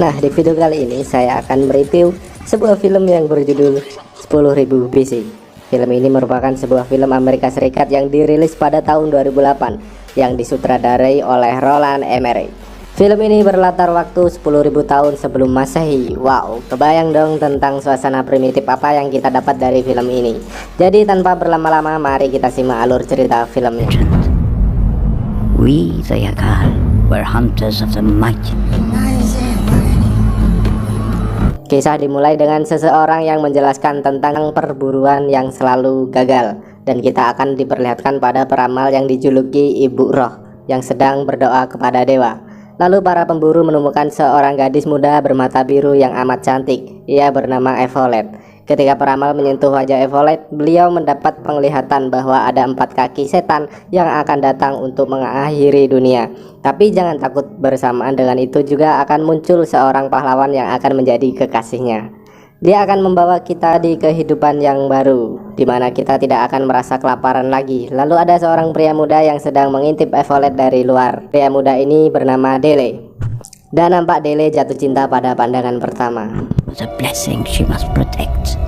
Nah, di video kali ini saya akan mereview sebuah film yang berjudul 10.000 BC. Film ini merupakan sebuah film Amerika Serikat yang dirilis pada tahun 2008 yang disutradarai oleh Roland Emmerich. Film ini berlatar waktu 10.000 tahun sebelum Masehi. Wow, kebayang dong tentang suasana primitif apa yang kita dapat dari film ini. Jadi tanpa berlama-lama, mari kita simak alur cerita filmnya. We, the Yakal, were hunters of the mighty. Kisah dimulai dengan seseorang yang menjelaskan tentang perburuan yang selalu gagal, dan kita akan diperlihatkan pada peramal yang dijuluki Ibu Roh yang sedang berdoa kepada dewa. Lalu para pemburu menemukan seorang gadis muda bermata biru yang amat cantik. Ia bernama Evolet. Ketika peramal menyentuh wajah Evolet, beliau mendapat penglihatan bahwa ada 4 kaki setan yang akan datang untuk mengakhiri dunia. Tapi jangan takut, bersamaan dengan itu juga akan muncul seorang pahlawan yang akan menjadi kekasihnya. Dia akan membawa kita di kehidupan yang baru, di mana kita tidak akan merasa kelaparan lagi. Lalu ada seorang pria muda yang sedang mengintip Evolet dari luar. Pria muda ini bernama Dele. Dan nampak Dele jatuh cinta pada pandangan pertama. Was a blessing she must protect.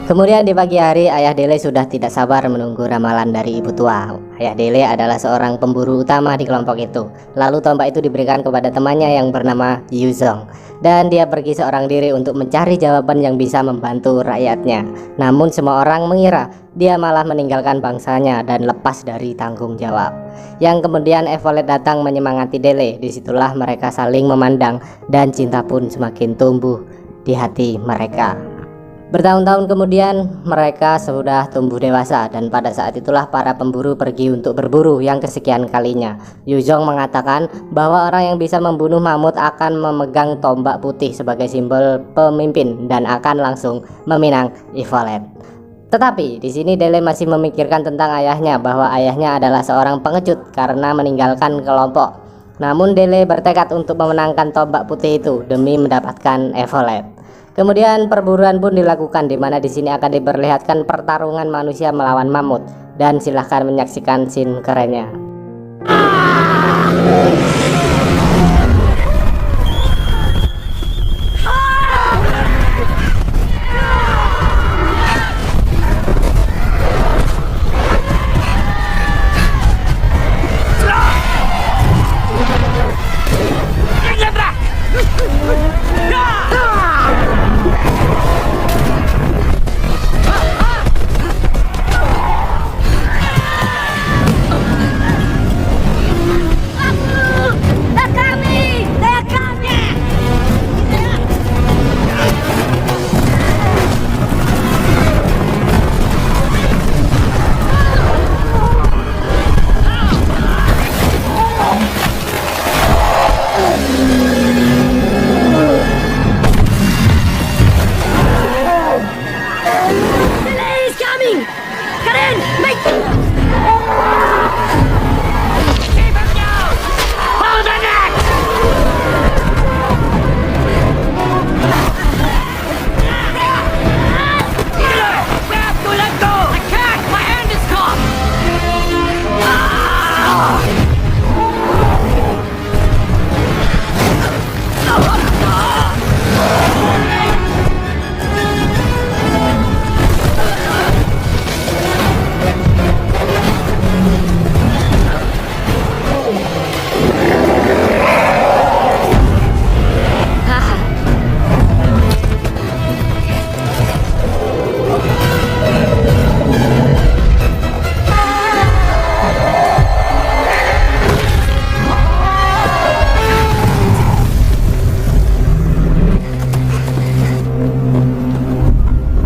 Kemudian di pagi hari, ayah Dele sudah tidak sabar menunggu ramalan dari ibu tua. Ayah Dele adalah seorang pemburu utama di kelompok itu. Lalu tombak itu diberikan kepada temannya yang bernama Yuzong, dan dia pergi seorang diri untuk mencari jawaban yang bisa membantu rakyatnya. Namun semua orang mengira dia malah meninggalkan bangsanya dan lepas dari tanggung jawab. Yang kemudian Evolet datang menyemangati Dele. Disitulah mereka saling memandang dan cinta pun semakin tumbuh di hati mereka. Bertahun-tahun kemudian mereka sudah tumbuh dewasa, dan pada saat itulah para pemburu pergi untuk berburu yang kesekian kalinya. Yuzong mengatakan bahwa orang yang bisa membunuh mamut akan memegang tombak putih sebagai simbol pemimpin dan akan langsung meminang Evolet. Tetapi di sini Dele masih memikirkan tentang ayahnya, bahwa ayahnya adalah seorang pengecut karena meninggalkan kelompok. Namun Dele bertekad untuk memenangkan tombak putih itu demi mendapatkan Evolet. Kemudian perburuan pun dilakukan, di mana di sini akan diperlihatkan pertarungan manusia melawan mamut, dan silahkan menyaksikan scene kerennya.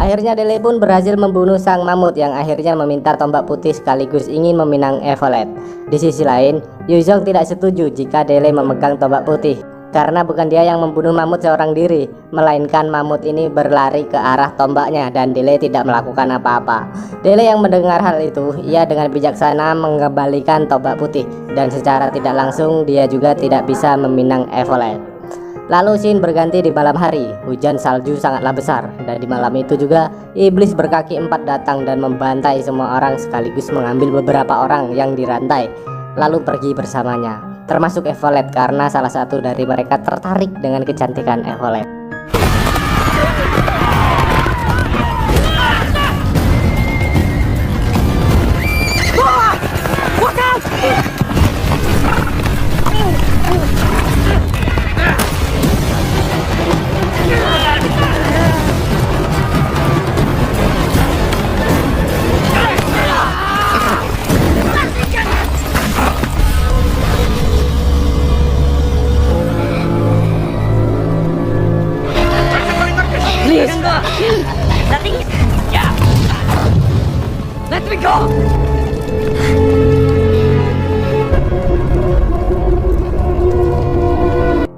Akhirnya Dele pun berhasil membunuh sang mamut yang akhirnya meminta tombak putih sekaligus ingin meminang Evolet. Di sisi lain, Yuzong tidak setuju jika Dele memegang tombak putih, karena bukan dia yang membunuh mamut seorang diri, melainkan mamut ini berlari ke arah tombaknya dan Dele tidak melakukan apa-apa. Dele yang mendengar hal itu, ia dengan bijaksana mengembalikan tombak putih, dan secara tidak langsung dia juga tidak bisa meminang Evolet. Lalu scene berganti di malam hari. Hujan salju sangatlah besar, dan di malam itu juga iblis berkaki 4 datang dan membantai semua orang sekaligus mengambil beberapa orang yang dirantai, lalu pergi bersamanya. termasuk Evolet karena salah satu dari mereka tertarik dengan kecantikan Evolet.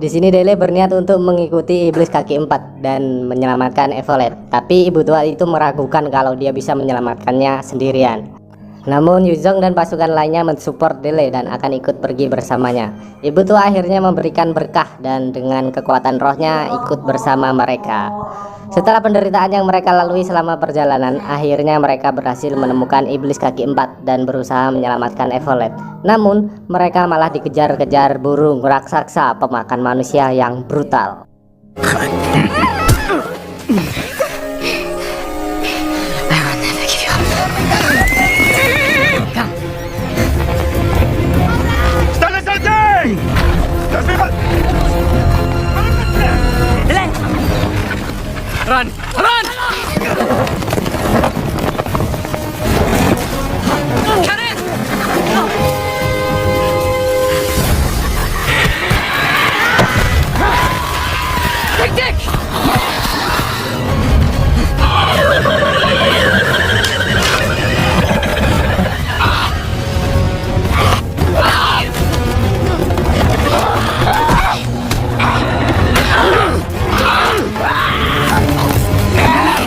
Di sini Dele berniat untuk mengikuti iblis kaki 4 dan menyelamatkan Evolet, tapi ibu tua itu meragukan kalau dia bisa menyelamatkannya sendirian. Namun Yuzong dan pasukan lainnya mensupport Dele dan akan ikut pergi bersamanya. Ibu tua akhirnya memberikan berkah dan dengan kekuatan rohnya ikut bersama mereka. Setelah penderitaan yang mereka lalui selama perjalanan, akhirnya mereka berhasil menemukan iblis kaki 4 dan berusaha menyelamatkan Evolet. Namun mereka malah dikejar-kejar burung raksasa pemakan manusia yang brutal. Run! Run! Karen! Dick!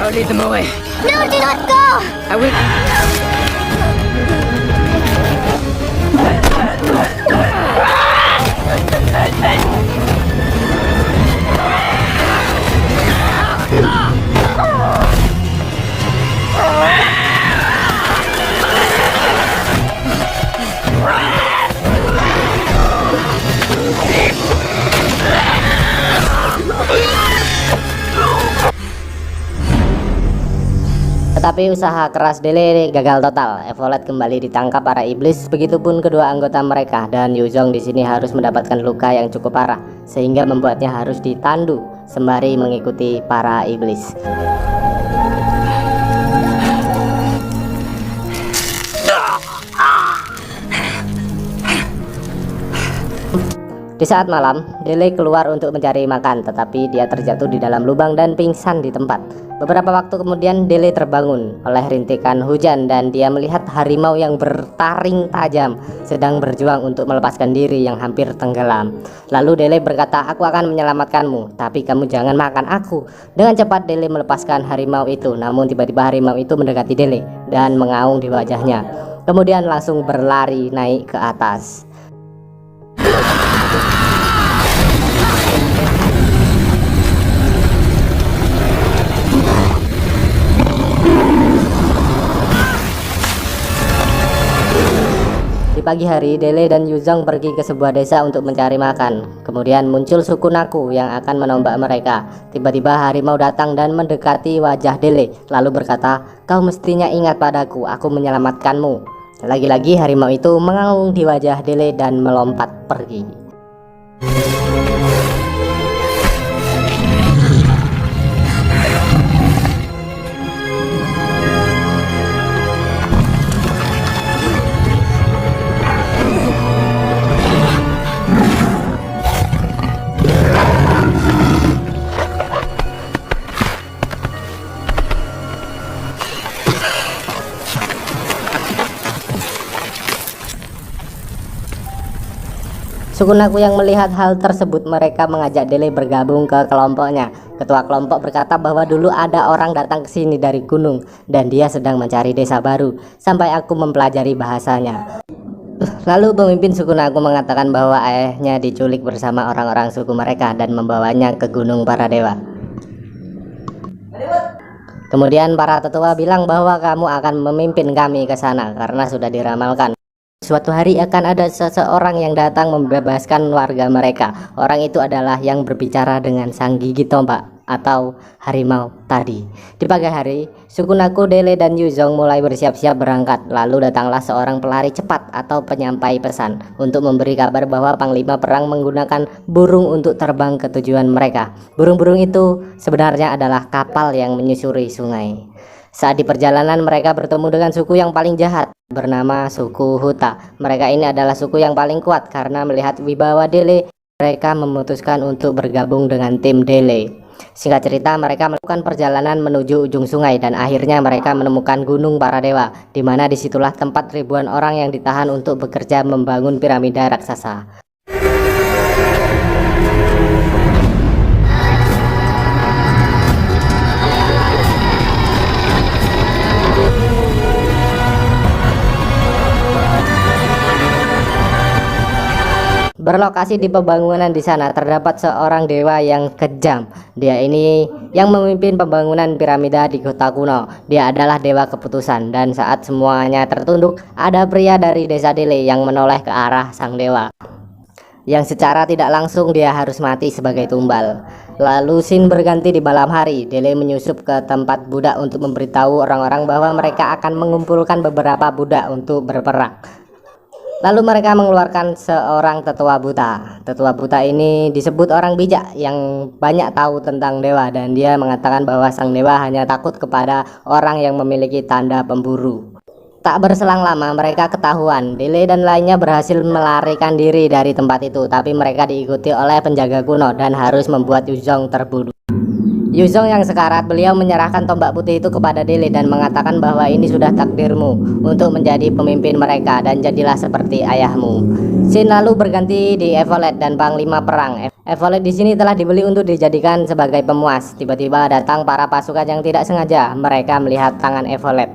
I'll lead them away. No, do not go! I will. Tetapi usaha keras Dele gagal total. Evolet kembali ditangkap para iblis, begitupun kedua anggota mereka, dan Yuzong di sini harus mendapatkan luka yang cukup parah sehingga membuatnya harus ditandu sembari mengikuti para iblis. Di saat malam, Dele keluar untuk mencari makan, tetapi dia terjatuh di dalam lubang dan pingsan di tempat. Beberapa waktu kemudian Dele terbangun oleh rintikan hujan dan dia melihat harimau yang bertaring tajam sedang berjuang untuk melepaskan diri yang hampir tenggelam. Lalu Dele berkata, "Aku akan menyelamatkanmu, tapi kamu jangan makan aku." Dengan cepat Dele melepaskan harimau itu, namun tiba-tiba harimau itu mendekati Dele dan mengaung di wajahnya. Kemudian langsung berlari naik ke atas. Di pagi hari, Dele dan Yuzong pergi ke sebuah desa untuk mencari makan. Kemudian muncul suku Naku yang akan menombak mereka. Tiba-tiba harimau datang dan mendekati wajah Dele, lalu berkata, "Kau mestinya ingat padaku, aku menyelamatkanmu." Lagi-lagi harimau itu mengaung di wajah Dele dan melompat pergi. Suku Naku yang melihat hal tersebut, mereka mengajak Dele bergabung ke kelompoknya. Ketua kelompok berkata bahwa dulu ada orang datang ke sini dari gunung dan dia sedang mencari desa baru sampai aku mempelajari bahasanya. Lalu pemimpin suku Naku mengatakan bahwa ayahnya diculik bersama orang-orang suku mereka dan membawanya ke gunung para dewa. Kemudian para tetua bilang bahwa kamu akan memimpin kami ke sana karena sudah diramalkan Suatu hari akan ada seseorang yang datang membebaskan warga mereka. Orang itu adalah yang berbicara dengan sang gigi tombak atau harimau tadi. Di pagi hari, suku Naku, Dele, dan Yuzong mulai bersiap-siap berangkat. Lalu datanglah seorang pelari cepat atau penyampai pesan untuk memberi kabar bahwa Panglima Perang menggunakan burung untuk terbang ke tujuan mereka. Burung-burung itu sebenarnya adalah kapal yang menyusuri sungai. Saat di perjalanan mereka bertemu dengan suku yang paling jahat bernama suku Huta. Mereka ini adalah suku yang paling kuat karena melihat wibawa Dele, mereka memutuskan untuk bergabung dengan tim Dele. Singkat cerita, mereka melakukan perjalanan menuju ujung sungai dan akhirnya mereka menemukan Gunung Para Dewa, di mana disitulah tempat ribuan orang yang ditahan untuk bekerja membangun piramida raksasa. Berlokasi di pembangunan di sana terdapat seorang dewa yang kejam. Dia ini yang memimpin pembangunan piramida di kota kuno. Dia adalah dewa keputusan dan saat semuanya tertunduk, ada pria dari desa Dele yang menoleh ke arah sang dewa. Yang secara tidak langsung dia harus mati sebagai tumbal. Lalu scene berganti di malam hari. Dele menyusup ke tempat budak untuk memberitahu orang-orang bahwa mereka akan mengumpulkan beberapa budak untuk berperang. Lalu mereka mengeluarkan seorang tetua buta. Tetua buta ini disebut orang bijak yang banyak tahu tentang dewa, dan dia mengatakan bahwa sang dewa hanya takut kepada orang yang memiliki tanda pemburu. Tak berselang lama mereka ketahuan. Dele dan lainnya berhasil melarikan diri dari tempat itu, tapi mereka diikuti oleh penjaga kuno dan harus membuat Yuzong terbunuh. Yuzong yang sekarat, beliau menyerahkan tombak putih itu kepada Dele dan mengatakan bahwa ini sudah takdirmu untuk menjadi pemimpin mereka dan jadilah seperti ayahmu. Scene lalu berganti di Evolet dan Panglima Perang. Evolet di sini telah dibeli untuk dijadikan sebagai pemuas. Tiba-tiba datang para pasukan yang tidak sengaja. Mereka melihat tangan Evolet.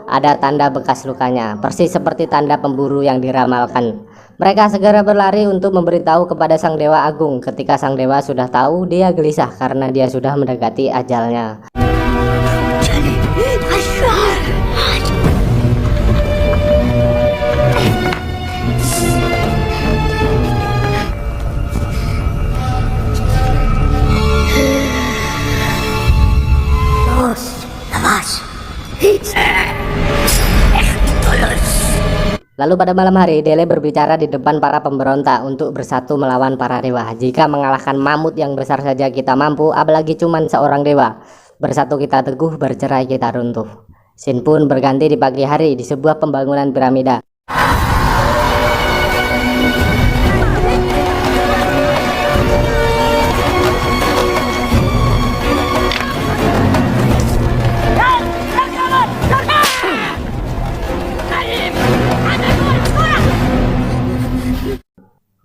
Ada tanda bekas lukanya, persis seperti tanda pemburu yang diramalkan. Mereka segera berlari untuk memberitahu kepada sang dewa agung. Ketika sang dewa sudah tahu, dia gelisah karena dia sudah mendekati ajalnya. Lalu pada malam hari, Dele berbicara di depan para pemberontak untuk bersatu melawan para dewa. Jika mengalahkan mamut yang besar saja kita mampu, apalagi cuman seorang dewa. Bersatu kita teguh, bercerai kita runtuh. Scene pun berganti di pagi hari di sebuah pembangunan piramida.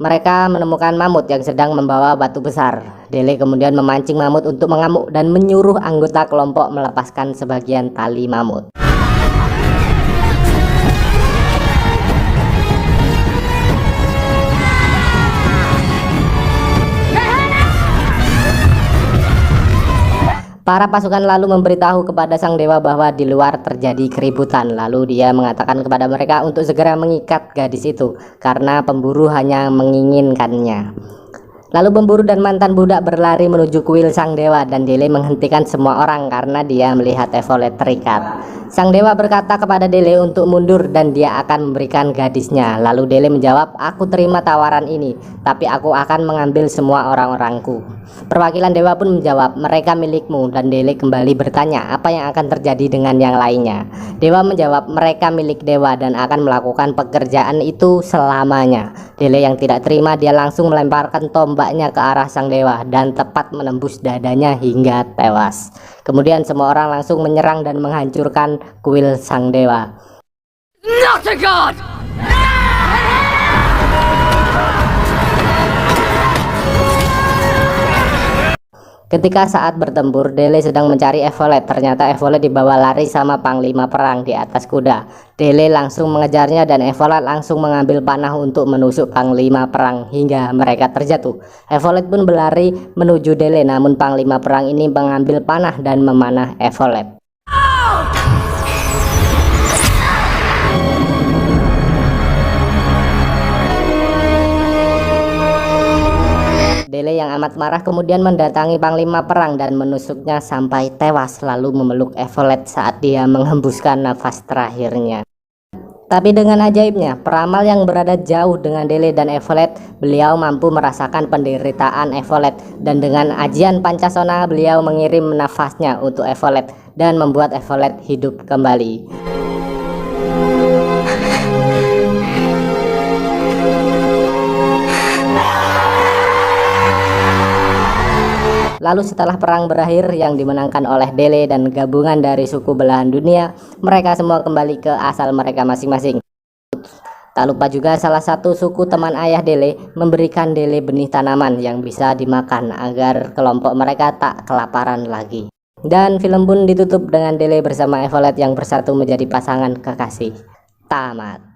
Mereka menemukan mamut yang sedang membawa batu besar. Dele kemudian memancing mamut untuk mengamuk dan menyuruh anggota kelompok melepaskan sebagian tali mamut. Para pasukan lalu memberitahu kepada sang dewa bahwa di luar terjadi keributan. Lalu dia mengatakan kepada mereka untuk segera mengikat gadis itu karena pemburu hanya menginginkannya. Lalu pemburu dan mantan budak berlari menuju kuil sang dewa dan Dele menghentikan semua orang karena dia melihat Evolet terikat. Sang dewa berkata kepada Dele untuk mundur dan dia akan memberikan gadisnya. Lalu Dele menjawab, "Aku terima tawaran ini, tapi aku akan mengambil semua orang-orangku." Perwakilan dewa pun menjawab, "Mereka milikmu," dan Dele kembali bertanya apa yang akan terjadi dengan yang lainnya. Dewa menjawab, "Mereka milik dewa dan akan melakukan pekerjaan itu selamanya." Dele yang tidak terima, dia langsung melemparkan tombaknya ke arah sang dewa dan tepat menembus dadanya hingga tewas. Kemudian semua orang langsung menyerang dan menghancurkan kuil sang dewa. Not a god! Ketika saat bertempur, Dele sedang mencari Evolet. Ternyata Evolet dibawa lari sama Panglima Perang di atas kuda. Dele langsung mengejarnya dan Evolet langsung mengambil panah untuk menusuk Panglima Perang hingga mereka terjatuh. Evolet pun berlari menuju Dele, namun Panglima Perang ini mengambil panah dan memanah Evolet. Dele yang amat marah kemudian mendatangi panglima perang dan menusuknya sampai tewas, lalu memeluk Evolet saat dia menghembuskan nafas terakhirnya. Tapi dengan ajaibnya, peramal yang berada jauh dengan Dele dan Evolet, beliau mampu merasakan penderitaan Evolet, dan dengan ajian Pancasona beliau mengirim nafasnya untuk Evolet dan membuat Evolet hidup kembali. Lalu setelah perang berakhir yang dimenangkan oleh Dele dan gabungan dari suku belahan dunia, mereka semua kembali ke asal mereka masing-masing. Tak lupa juga salah satu suku teman ayah Dele memberikan Dele benih tanaman yang bisa dimakan agar kelompok mereka tak kelaparan lagi. Dan film pun ditutup dengan Dele bersama Evolet yang bersatu menjadi pasangan kekasih. Tamat.